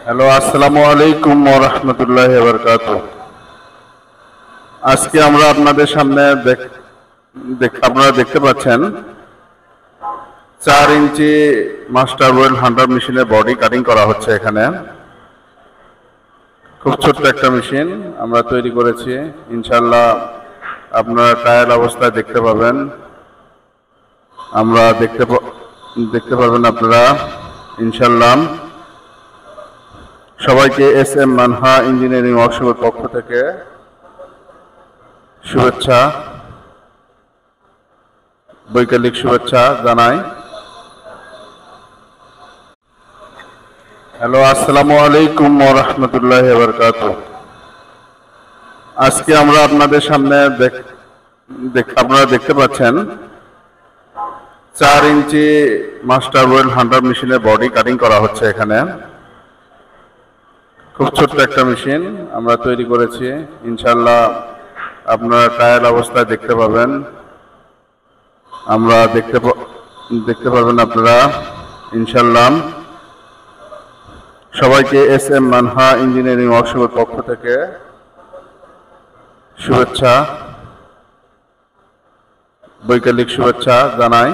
Hello, আসসালামু আলাইকুম ওয়া রাহমাতুল্লাহি ওয়া বারাকাতুহু। আজকে আমরা আপনাদের সামনে আপনারা দেখতে পাচ্ছেন 4 ইঞ্চি মাস্টার ওয়েল হান্টার মেশিনে বডি কাটিং করা হচ্ছে। এখানে খুব ছোট্ট একটা মেশিন আমরা তৈরি করেছি। ইনশাআল্লাহ আপনারা ট্রায়াল অবস্থায় দেখতে পাবেন। দেখতে পাবেন আপনারা ইনশাআল্লাহ। সবাইকে এস.এম. মানহা ইঞ্জিনিয়ারিং ওয়ার্কশপের পক্ষ থেকে শুভেচ্ছা, বৈকালিক শুভেচ্ছা জানাই। হ্যালো, আসসালামু আলাইকুম ওয়া রাহমাতুল্লাহি ওয়া বারাকাতুহু। আজকে আমরা আপনাদের সামনে আপনারা দেখতে পাচ্ছেন 4 ইঞ্চি মাস্টার ওয়েল হান্টার মেশিনে বডি কাটিং করা হচ্ছে। এখানে খুব ছোট্ট একটা মেশিন আমরা তৈরি করেছি। ইনশাআল্লাহ আপনারা ট্রায়াল অবস্থায় দেখতে পাবেন। দেখতে পাবেন আপনারা ইনশাআল্লাহ। সবাইকে এস.এম. মানহা ইঞ্জিনিয়ারিং ওয়ার্কশপের পক্ষ থেকে শুভেচ্ছা, বৈকালিক শুভেচ্ছা জানাই।